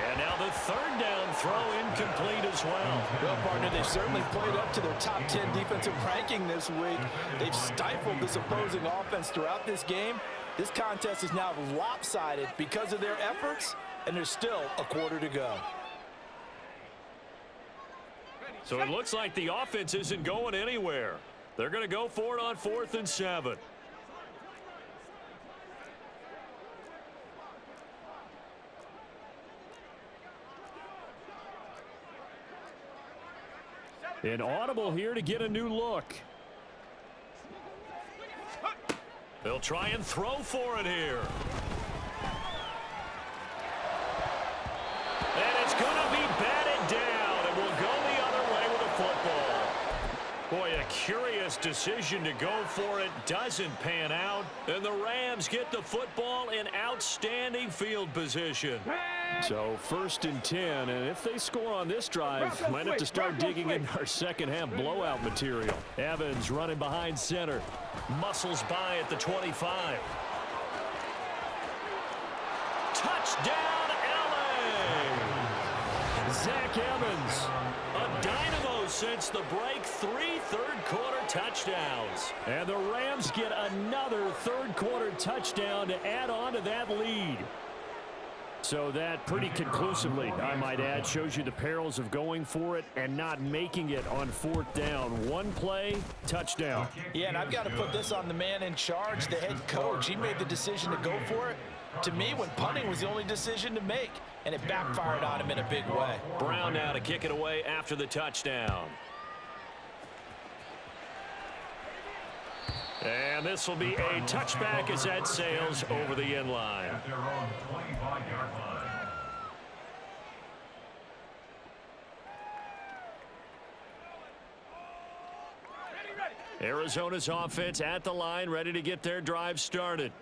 And now the 3rd down throw incomplete as well. Well, partner, they've certainly played up to their top 10 defensive ranking this week. They've stifled this opposing offense throughout this game. This contest is now lopsided because of their efforts, and there's still a quarter to go. So it looks like the offense isn't going anywhere. They're going to go for it on 4th and 7. An audible here to get a new look. They'll try and throw for it here. And it's going to be batted down, and will go the other way with the football. Boy, a curious decision to go for it doesn't pan out, and the Rams get the football in outstanding field position. So 1st and 10, and if they score on this drive, might have to start digging in our second-half blowout material. Evans running behind center. Muscles by at the 25. Touchdown, LA! Zach Evans, a dynamo since the break. 3 third-quarter touchdowns. And the Rams get another third-quarter touchdown to add on to that lead. So that pretty conclusively, I might add, shows you the perils of going for it and not making it on 4th down. 1 play, touchdown. Yeah, and I've got to put this on the man in charge, the head coach. He made the decision to go for it. To me, when punting was the only decision to make, and it backfired on him in a big way. Brown now to kick it away after the touchdown. And this will be a touchback as that sails over the end line. At their own 25-yard line. Arizona's offense at the line, ready to get their drive started.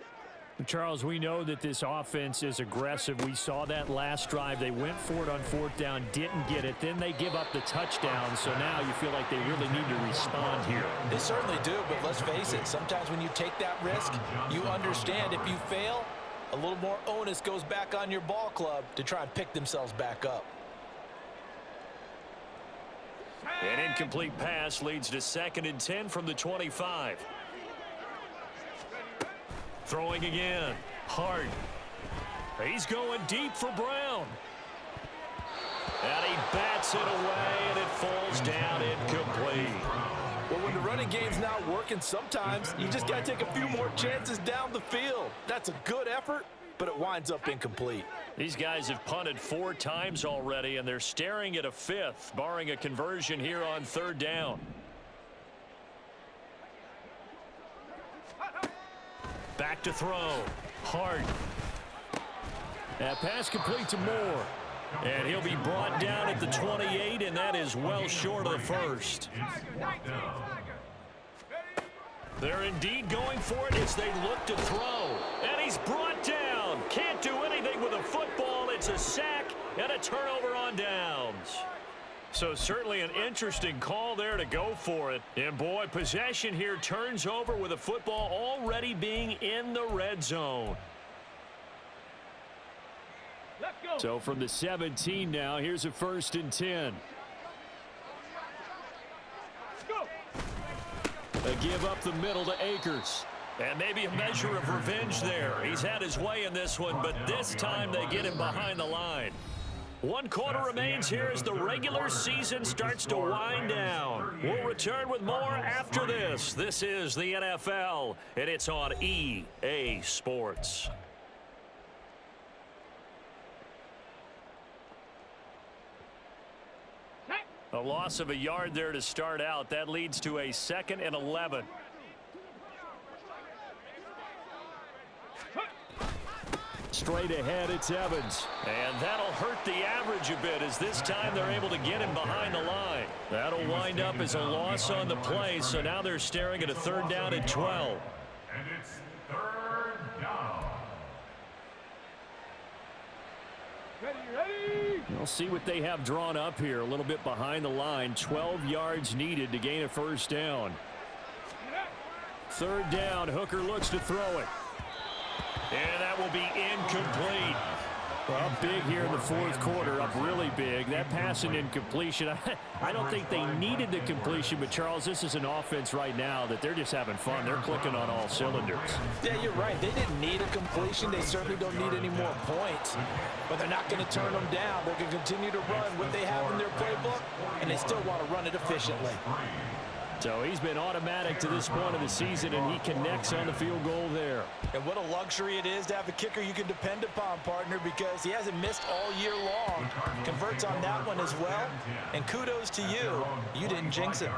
Charles, we know that this offense is aggressive. We saw that last drive. They went for it on 4th down, didn't get it. Then they give up the touchdown. So now you feel like they really need to respond here. They certainly do, but let's face it. Sometimes when you take that risk, you understand if you fail, a little more onus goes back on your ball club to try and pick themselves back up. An incomplete pass leads to 2nd and 10 from the 25. Throwing again. Hart. He's going deep for Brown. And he bats it away, and it falls down incomplete. Well, when the running game's not working, sometimes you just got to take a few more chances down the field. That's a good effort, but it winds up incomplete. These guys have punted 4 times already, and they're staring at a 5th, barring a conversion here on 3rd down. Back to throw. Hart. That pass complete to Moore. And he'll be brought down at the 28, and that is well short of the first. They're indeed going for it as they look to throw. And he's brought down. Can't do anything with a football. It's a sack and a turnover on downs. So certainly an interesting call there to go for it. And boy, possession here turns over with a football already being in the red zone. Let's go. So from the 17 now, here's a 1st and 10. Go. A give up the middle to Akers. And maybe a measure of revenge there. He's had his way in this one, but this time they get him behind the line. 1 quarter remains here as the regular season starts to wind down. We'll return with more after this. This is the NFL, and it's on EA Sports. A loss of a yard there to start out. That leads to a 2nd and 11. Straight ahead, it's Evans. And that'll hurt the average a bit as this time they're able to get him behind the line. That'll wind up as a loss on the play, so now they're staring at a 3rd down and 12. And it's 3rd down. Ready. We'll see what they have drawn up here. A little bit behind the line. 12 yards needed to gain a 1st down. 3rd down. Hooker looks to throw it. And that will be incomplete. Well, big here in the 4th quarter, up really big. That pass and incompletion, I don't think they needed the completion, but Charles, this is an offense right now that they're just having fun. They're clicking on all cylinders. Yeah, you're right. They didn't need a completion. They certainly don't need any more points, but they're not going to turn them down. They're going to continue to run what they have in their playbook, and they still want to run it efficiently. So he's been automatic to this point of the season, and he connects on the field goal there. And what a luxury it is to have a kicker you can depend upon, partner, because he hasn't missed all year long. Converts on that one as well. And kudos to you. You didn't jinx him.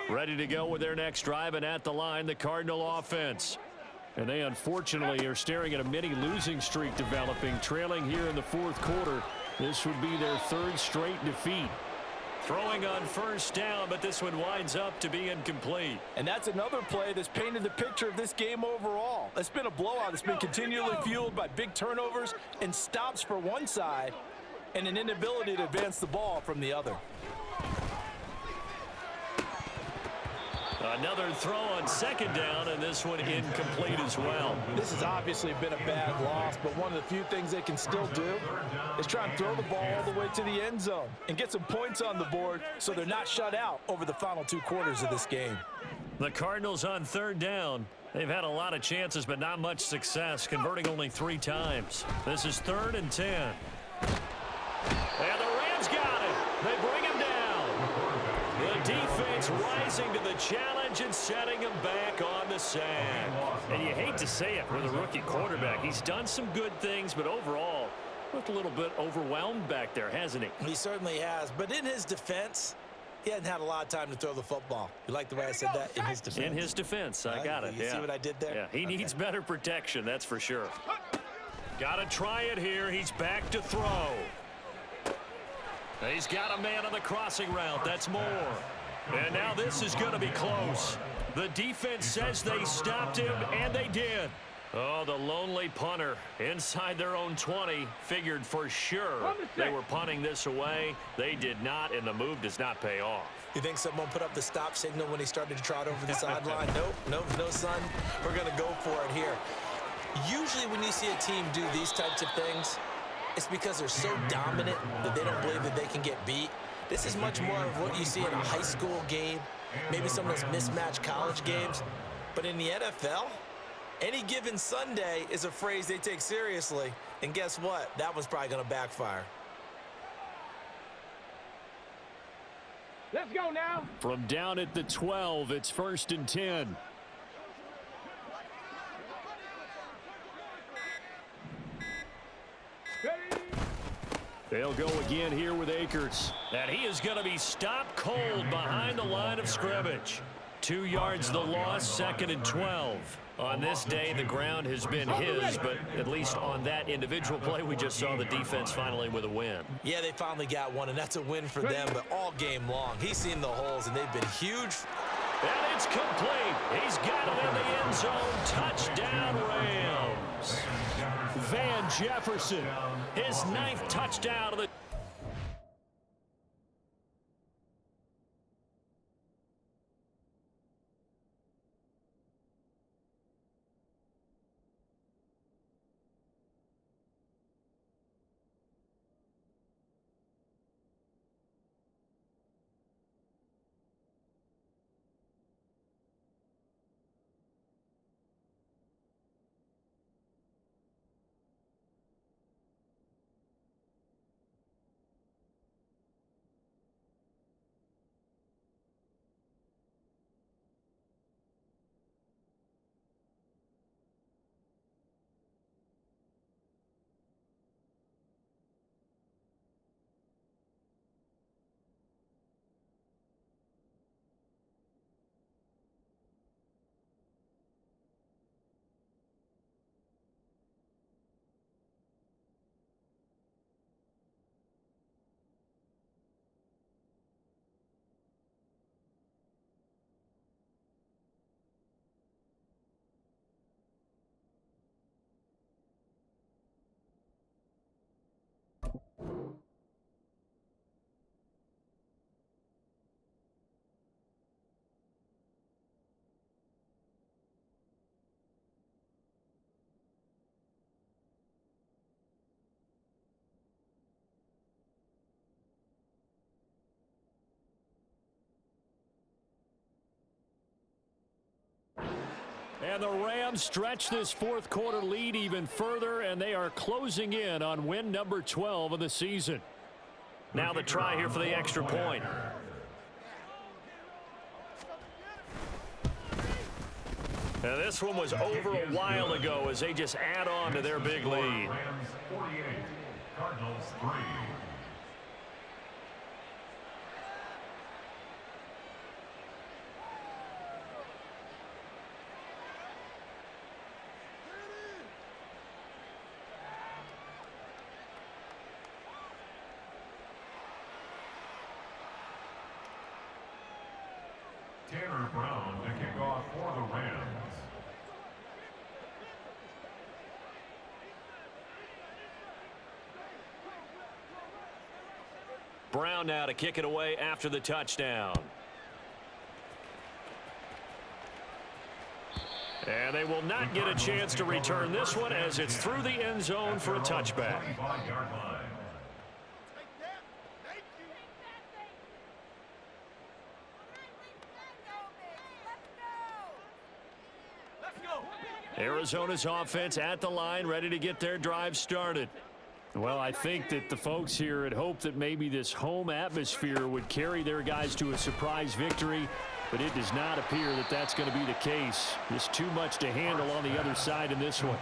Ready to go with their next drive, and at the line, the Cardinal offense. And they unfortunately are staring at a mini losing streak developing, trailing here in the 4th quarter. This would be their 3rd straight defeat. Throwing on 1st down, but this one winds up to be incomplete. And that's another play that's painted the picture of this game overall. It's been a blowout. It's been continually fueled by big turnovers and stops for one side and an inability to advance the ball from the other. Another throw on 2nd down, and this one incomplete as well. This has obviously been a bad loss, but one of the few things they can still do is try and throw the ball all the way to the end zone and get some points on the board so they're not shut out over the final 2 quarters of this game. The Cardinals on 3rd down. They've had a lot of chances, but not much success, converting only 3 times. This is 3rd and 10. And the Rams got it. They bring him down. The defense rising to the challenge and setting him back on the sack. And you hate to say it with a rookie quarterback. He's done some good things, but overall, looked a little bit overwhelmed back there, hasn't he? He certainly has. But in his defense, he hasn't had a lot of time to throw the football. You like the way I said that? In his defense. In his defense, I got it. You see what I did there? Yeah, he needs better protection, that's for sure. Got to try it here. He's back to throw. He's got a man on the crossing route. That's more. And now this is going to be close. The defense says they stopped him, and they did. Oh, the lonely punter inside their own 20 figured for sure they were punting this away. They did not, and the move does not pay off. You think someone put up the stop signal when he started to trot over the sideline? Nope, no, son. We're going to go for it here. Usually when you see a team do these types of things, it's because they're so dominant that they don't believe that they can get beat. This is much more of what you see in a high school game, maybe some of those mismatched college games. But in the NFL, any given Sunday is a phrase they take seriously. And guess what? That one's probably going to backfire. Let's go now. From down at the 12, it's 1st and 10. They'll go again here with Akers. And he is going to be stopped cold behind the line of scrimmage. 2 yards the loss, 2nd and 12. On this day, the ground has been his, but at least on that individual play, we just saw the defense finally with a win. Yeah, they finally got one, and that's a win for them, but all game long, he's seen the holes, and they've been huge. And it's complete. He's got it in the end zone. Touchdown, Rams. Van Jefferson, his 9th touchdown of the And the Rams stretch this fourth quarter lead even further, and they are closing in on win number 12 of the season. Now the try here for the extra point. Now this one was over a while ago as they just add on to their big lead. Rams 48, Cardinals 3. Tanner Brown to kick off for the Rams. Brown now to kick it away after the touchdown. And they will not get a chance to return this one as it's through the end zone for a touchback. 25-yard line. Arizona's offense at the line, ready to get their drive started. Well, I think that the folks here had hoped that maybe this home atmosphere would carry their guys to a surprise victory, but it does not appear that that's going to be the case. Just too much to handle on the other side in this one.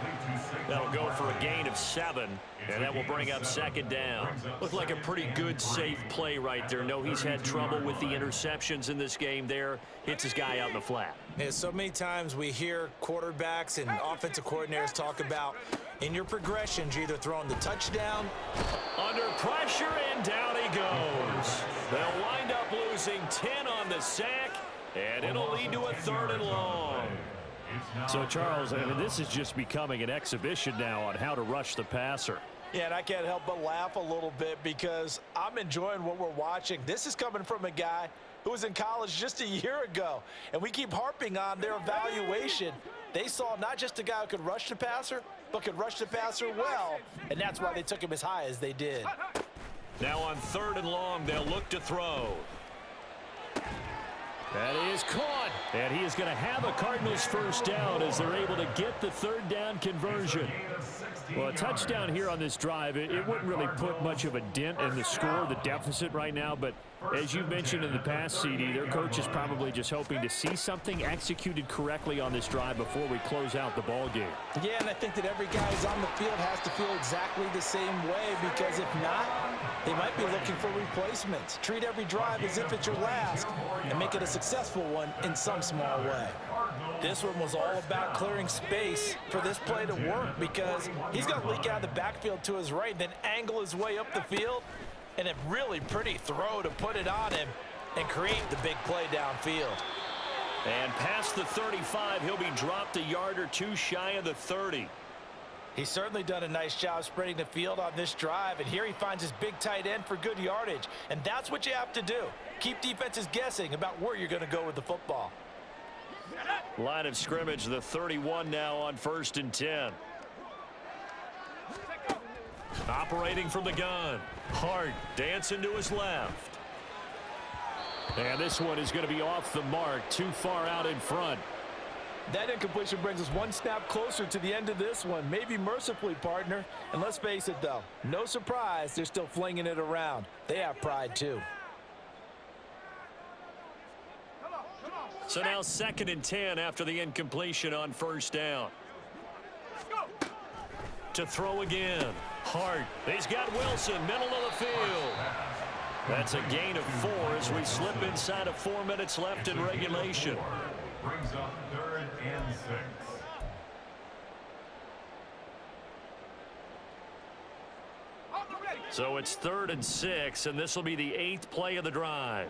That'll go for a gain of 7, and that will bring up second down. Looked like a pretty good, safe play right there. No, he's had trouble with the interceptions in this game there. Hits his guy out in the flat. Yeah, so many times we hear quarterbacks and offensive coordinators talk about in your progressions, you're either throwing the touchdown. Under pressure, and down he goes. They'll wind up losing 10 on the sack, and it'll lead to a 3rd and long. So, Charles, I mean, this is just becoming an exhibition now on how to rush the passer. Yeah, and I can't help but laugh a little bit because I'm enjoying what we're watching. This is coming from a guy who was in college just a year ago, and we keep harping on their evaluation. They saw not just a guy who could rush the passer, but could rush the passer well, and that's why they took him as high as they did. Now on 3rd and long, they'll look to throw. That is caught, and he is going to have a Cardinals first down as they're able to get the 3rd down conversion. Well, a touchdown here on this drive, it wouldn't really put much of a dent in the score, the deficit right now, but as you mentioned in the past, CD, their coach is probably just hoping to see something executed correctly on this drive before we close out the ball game. Yeah, and I think that every guy who's on the field has to feel exactly the same way, because if not, they might be looking for replacements. Treat every drive as if it's your last and make it a successful one in some small way. This one was all about clearing space for this play to work, because he's going to leak out of the backfield to his right and then angle his way up the field. And a really pretty throw to put it on him and create the big play downfield. And past the 35, he'll be dropped a yard or two shy of the 30. He's certainly done a nice job spreading the field on this drive, and here he finds his big tight end for good yardage. And that's what you have to do. Keep defenses guessing about where you're going to go with the football. Line of scrimmage, the 31 now on 1st and 10. Operating from the gun. Hart dancing to his left. And this one is going to be off the mark, too far out in front. That incompletion brings us one snap closer to the end of this one. Maybe mercifully, partner. And let's face it, though, no surprise, they're still flinging it around. They have pride, too. So now 2nd and 10 after the incompletion on 1st down. To throw again. Hart. He's got Wilson, middle of the field. That's a gain of 4 as we slip inside of 4 minutes left in regulation. Brings up 3rd and 6. So it's 3rd and 6, and this will be the 8th play of the drive.